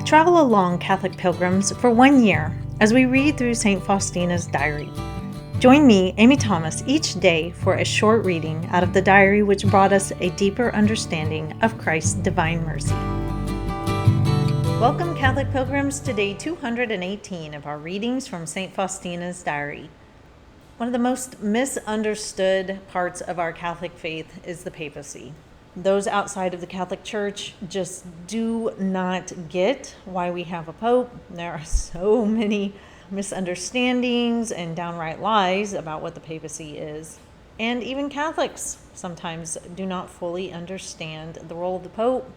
Travel along, Catholic pilgrims, for 1 year as we read through St. Faustina's diary. Join me, Amy Thomas, each day for a short reading out of the diary which brought us a deeper understanding of Christ's divine mercy. Welcome, Catholic pilgrims, to day 218 of our readings from St. Faustina's diary. One of the most misunderstood parts of our Catholic faith is the papacy. Those outside of the Catholic Church just do not get why we have a pope. There are so many misunderstandings and downright lies about what the papacy is. And even Catholics sometimes do not fully understand the role of the pope,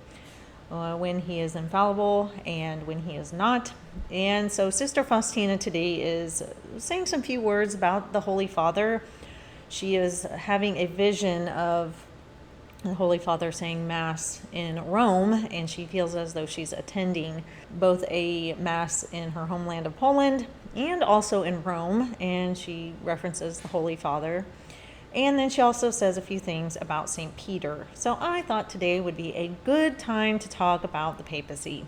when he is infallible and when he is not. And so Sister Faustina today is saying some few words about the Holy Father. She is having a vision of the Holy Father saying Mass in Rome, and she feels as though she's attending both a Mass in her homeland of Poland and also in Rome, and she references the Holy Father. And then she also says a few things about St. Peter. So I thought today would be a good time to talk about the papacy,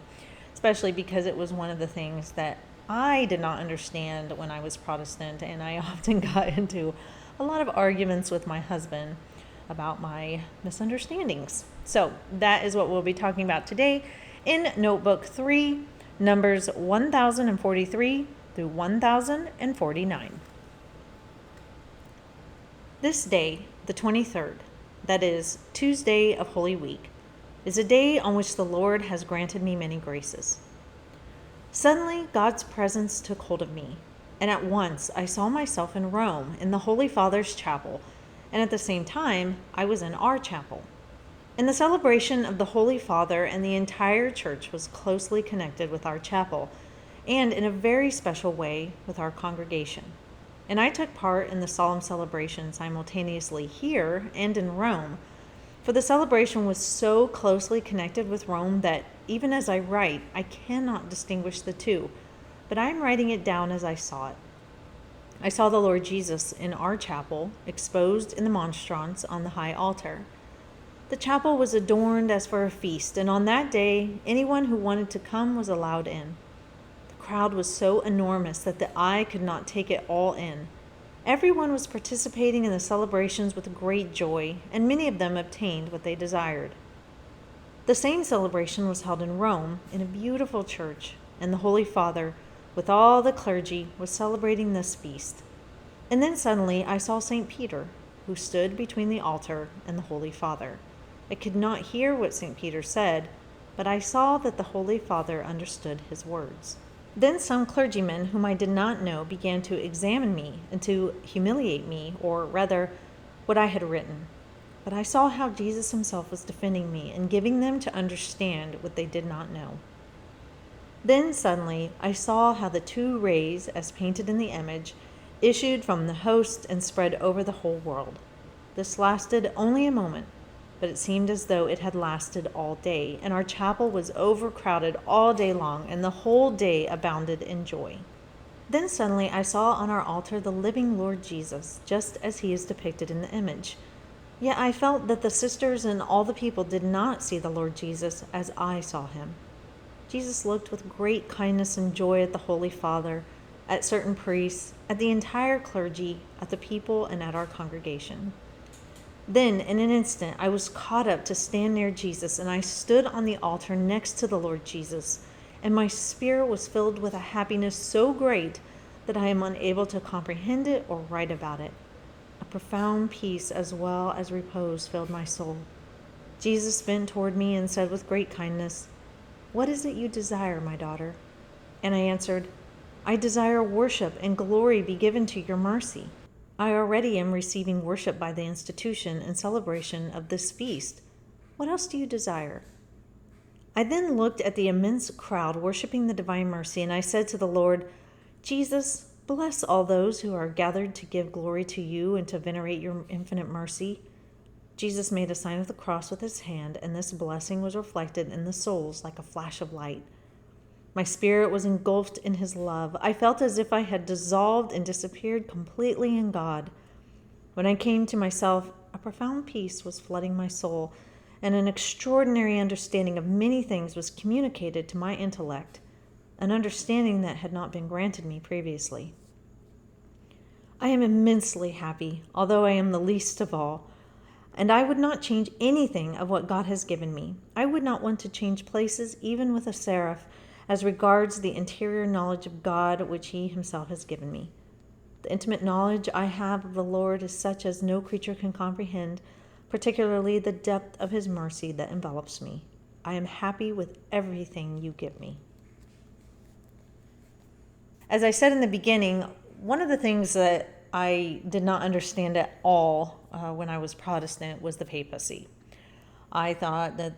especially because it was one of the things that I did not understand when I was Protestant, and I often got into a lot of arguments with my husband about my misunderstandings. So that is what we'll be talking about today in Notebook 3, numbers 1043 through 1049. This day, the 23rd, that is, Tuesday of Holy Week, is a day on which the Lord has granted me many graces. Suddenly, God's presence took hold of me, and at once I saw myself in Rome in the Holy Father's chapel, and at the same time, I was in our chapel. And the celebration of the Holy Father and the entire church was closely connected with our chapel, and in a very special way with our congregation. And I took part in the solemn celebration simultaneously here and in Rome, for the celebration was so closely connected with Rome that even as I write, I cannot distinguish the two, but I'm writing it down as I saw it. I saw the Lord Jesus in our chapel, exposed in the monstrance on the high altar. The chapel was adorned as for a feast, and on that day, anyone who wanted to come was allowed in. The crowd was so enormous that the eye could not take it all in. Everyone was participating in the celebrations with great joy, and many of them obtained what they desired. The same celebration was held in Rome, in a beautiful church, and the Holy Father, with all the clergy, was celebrating this feast. And then suddenly I saw St. Peter, who stood between the altar and the Holy Father. I could not hear what St. Peter said, but I saw that the Holy Father understood his words. Then some clergymen whom I did not know began to examine me and to humiliate me, or rather, what I had written. But I saw how Jesus himself was defending me and giving them to understand what they did not know. Then suddenly I saw how the two rays, as painted in the image, issued from the host and spread over the whole world. This lasted only a moment, but it seemed as though it had lasted all day, and our chapel was overcrowded all day long, and the whole day abounded in joy. Then suddenly I saw on our altar the living Lord Jesus, just as he is depicted in the image. Yet I felt that the sisters and all the people did not see the Lord Jesus as I saw him. Jesus looked with great kindness and joy at the Holy Father, at certain priests, at the entire clergy, at the people, and at our congregation. Then, in an instant, I was caught up to stand near Jesus, and I stood on the altar next to the Lord Jesus, and my spirit was filled with a happiness so great that I am unable to comprehend it or write about it. A profound peace as well as repose filled my soul. Jesus bent toward me and said with great kindness, "What is it you desire, my daughter?" And I answered, "I desire worship and glory be given to your mercy. I already am receiving worship by the institution and celebration of this feast. What else do you desire?" I then looked at the immense crowd worshiping the divine mercy, and I said to the Lord, "Jesus, bless all those who are gathered to give glory to you and to venerate your infinite mercy." Jesus made a sign of the cross with his hand, and this blessing was reflected in the souls like a flash of light. My spirit was engulfed in his love. I felt as if I had dissolved and disappeared completely in God. When I came to myself, a profound peace was flooding my soul, and an extraordinary understanding of many things was communicated to my intellect, an understanding that had not been granted me previously. I am immensely happy, although I am the least of all, and I would not change anything of what God has given me. I would not want to change places even with a seraph as regards the interior knowledge of God which He Himself has given me. The intimate knowledge I have of the Lord is such as no creature can comprehend, particularly the depth of His mercy that envelops me. I am happy with everything you give me. As I said in the beginning, one of the things that I did not understand at all when I was Protestant was the papacy. I thought that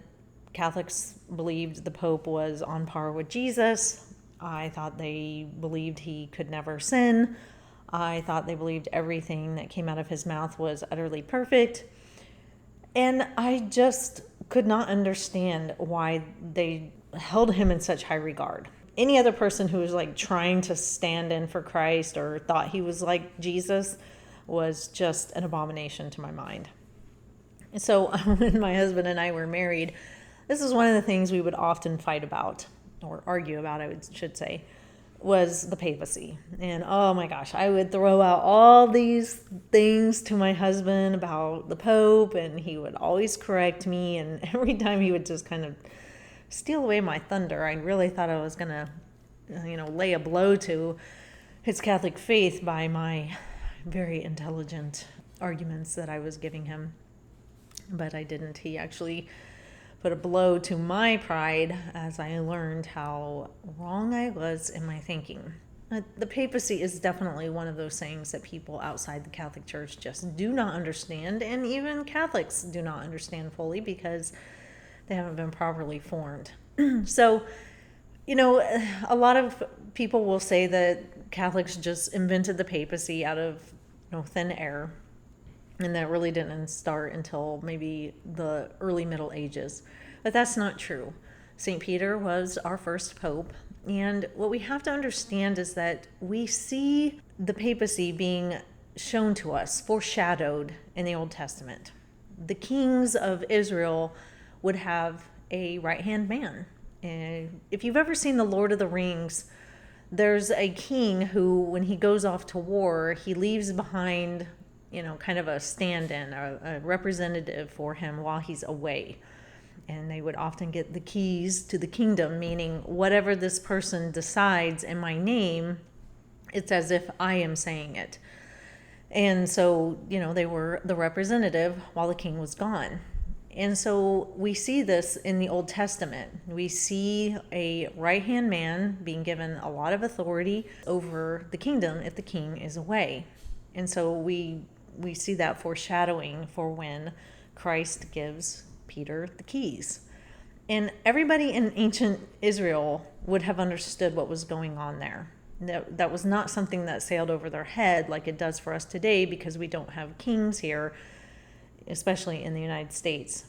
Catholics believed the Pope was on par with Jesus. I thought they believed he could never sin. I thought they believed everything that came out of his mouth was utterly perfect. And I just could not understand why they held him in such high regard. Any other person who was like trying to stand in for Christ or thought he was like Jesus was just an abomination to my mind. So when my husband and I were married, this is one of the things we would often fight about, or argue about, I should say, was the papacy. And oh my gosh, I would throw out all these things to my husband about the Pope, and he would always correct me, and every time he would just kind of steal away my thunder. I really thought I was going to, lay a blow to his Catholic faith by my very intelligent arguments that I was giving him. But I didn't. He actually put a blow to my pride as I learned how wrong I was in my thinking. The papacy is definitely one of those things that people outside the Catholic Church just do not understand, and even Catholics do not understand fully because they haven't been properly formed. So, a lot of people will say that Catholics just invented the papacy out of thin air, and that really didn't start until maybe the early Middle Ages. But that's not true. St. Peter was our first pope, and what we have to understand is that we see the papacy being shown to us, foreshadowed in the Old Testament. The kings of Israel would have a right-hand man. And if you've ever seen The Lord of the Rings, there's a king who, when he goes off to war, he leaves behind, kind of a stand-in, a representative for him while he's away. And they would often get the keys to the kingdom, meaning whatever this person decides in my name, it's as if I am saying it. And so, they were the representative while the king was gone. And so we see this in the Old Testament. We see a right-hand man being given a lot of authority over the kingdom if the king is away. And so we see that foreshadowing for when Christ gives Peter the keys. And everybody in ancient Israel would have understood what was going on there. That was not something that sailed over their head like it does for us today, because we don't have kings here, especially in the United States.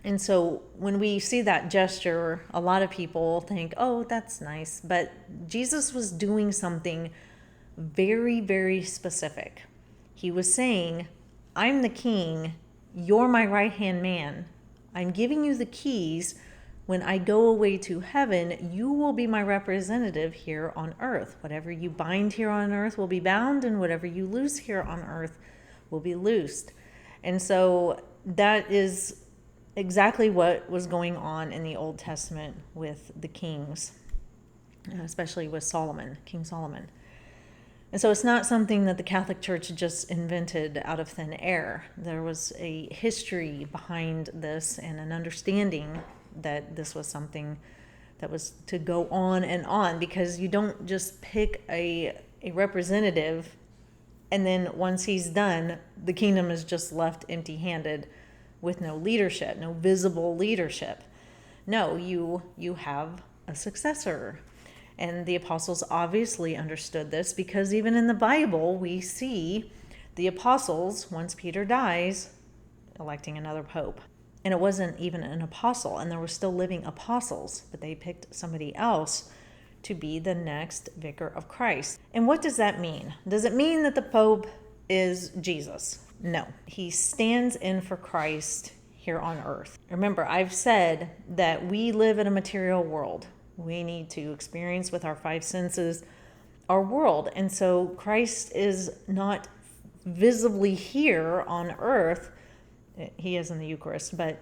And so when we see that gesture, a lot of people think, oh, that's nice. But Jesus was doing something very, very specific. He was saying, I'm the king, you're my right-hand man. I'm giving you the keys. When I go away to heaven, you will be my representative here on earth. Whatever you bind here on earth will be bound, and whatever you loose here on earth will be loosed. And so that is exactly what was going on in the Old Testament with the kings, especially with Solomon, King Solomon. And so it's not something that the Catholic Church just invented out of thin air. There was a history behind this and an understanding that this was something that was to go on, because you don't just pick a representative and then once he's done, the kingdom is just left empty-handed with no leadership, no visible leadership. No, you have a successor. And the apostles obviously understood this, because even in the Bible, we see the apostles, once Peter dies, electing another pope. And it wasn't even an apostle, and there were still living apostles, but they picked somebody else to be the next vicar of Christ. And what does that mean? Does it mean that the Pope is Jesus? No. He stands in for Christ. here on earth. Remember, I've said that we live in a material world. We need to experience with our five senses our world. And so Christ is not visibly here on earth. He is in the Eucharist, but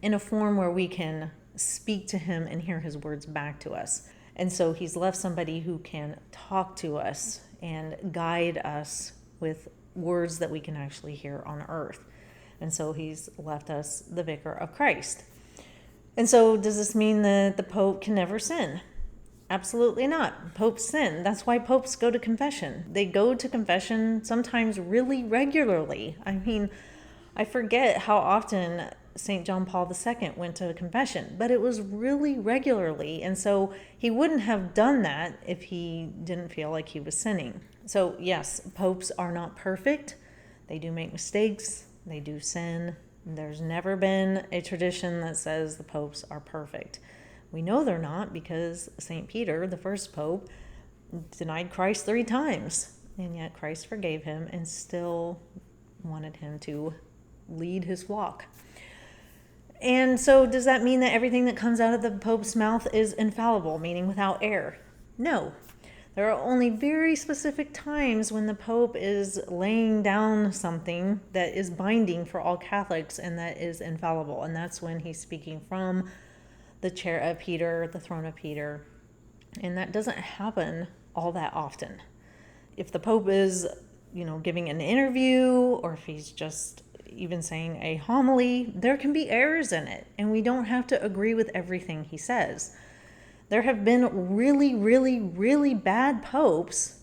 in a form where we can speak to him and hear his words back to us. And so he's left somebody who can talk to us and guide us with words that we can actually hear on earth. And so he's left us the vicar of Christ. And so does this mean that the Pope can never sin? Absolutely not. Popes sin. That's why popes go to confession. They go to confession sometimes really regularly. I mean, I forget how often St. John Paul II went to confession, but it was really regularly. And so he wouldn't have done that if he didn't feel like he was sinning. So yes, popes are not perfect. They do make mistakes. They do sin. There's never been a tradition that says the popes are perfect. We know they're not because St. Peter, the first pope, denied Christ 3 times. And yet Christ forgave him and still wanted him to lead his flock. And so does that mean that everything that comes out of the Pope's mouth is infallible, meaning without error? No. There are only very specific times when the Pope is laying down something that is binding for all Catholics and that is infallible. And that's when he's speaking from the chair of Peter, the throne of Peter. And that doesn't happen all that often. If the Pope is, giving an interview, or if he's just even saying a homily, there can be errors in it, and we don't have to agree with everything he says. There have been really, really, really bad popes,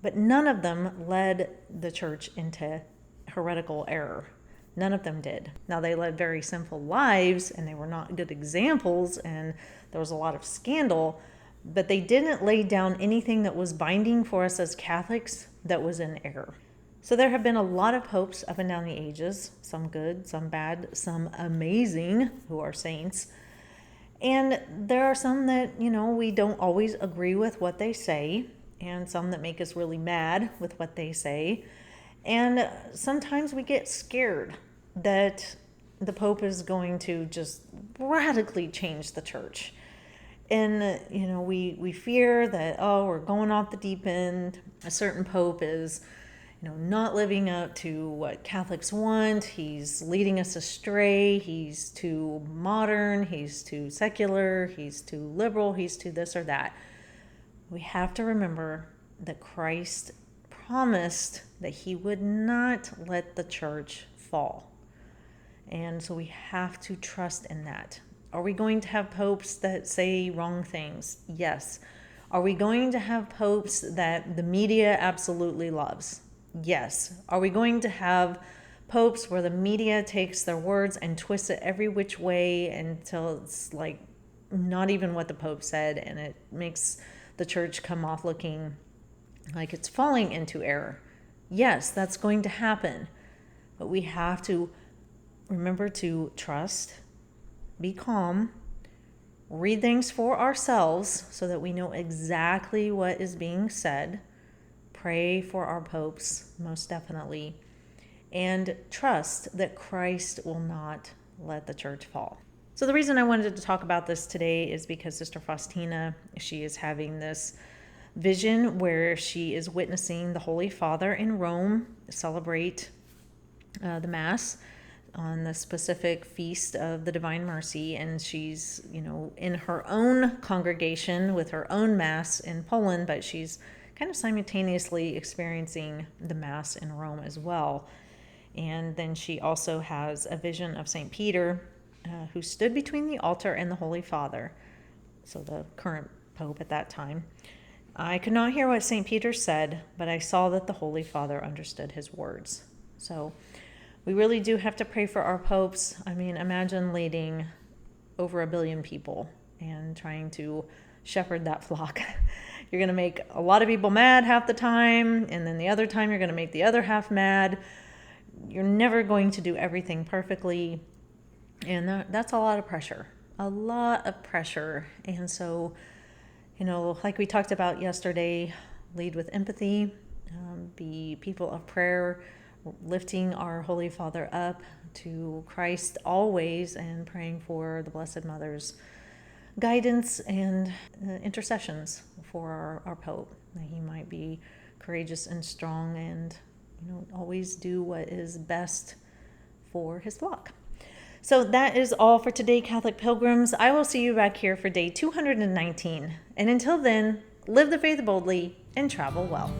but none of them led the church into heretical error. None of them did. Now, they led very sinful lives, and they were not good examples, and there was a lot of scandal, but they didn't lay down anything that was binding for us as Catholics that was in error. So there have been a lot of popes up and down the ages, some good, some bad, some amazing, who are saints. And there are some that, we don't always agree with what they say, and some that make us really mad with what they say. And sometimes we get scared that the Pope is going to just radically change the church. And, we fear that, we're going off the deep end. A certain Pope is not living up to what Catholics want. He's leading us astray. He's too modern. He's too secular. He's too liberal. He's too this or that. We have to remember that Christ promised that he would not let the church fall. And so we have to trust in that. Are we going to have popes that say wrong things? Yes. Are we going to have popes that the media absolutely loves? Yes. Are we going to have popes where the media takes their words and twists it every which way until it's like not even what the Pope said, and it makes the church come off looking like it's falling into error? Yes, that's going to happen. But we have to remember to trust, be calm, read things for ourselves so that we know exactly what is being said. Pray for our popes, most definitely, and trust that Christ will not let the church fall. So the reason I wanted to talk about this today is because Sister Faustina, she is having this vision where she is witnessing the Holy Father in Rome celebrate the Mass on the specific feast of the Divine Mercy, and she's, in her own congregation with her own Mass in Poland, but she's kind of simultaneously experiencing the Mass in Rome as well. And then she also has a vision of St. Peter, who stood between the altar and the Holy Father, so the current Pope at that time. I could not hear what St. Peter said, but I saw that the Holy Father understood his words. So we really do have to pray for our popes. I mean, imagine leading over 1 billion people and trying to shepherd that flock. You're going to make a lot of people mad half the time, and then the other time you're going to make the other half mad. You're never going to do everything perfectly, and that's a lot of pressure. And so, like we talked about yesterday, lead with empathy, be people of prayer, lifting our Holy Father up to Christ always and praying for the Blessed Mother's guidance and intercessions for our Pope, that he might be courageous and strong and always do what is best for his flock. So that is all for today, Catholic Pilgrims. I will see you back here for day 219. And until then, live the faith boldly and travel well.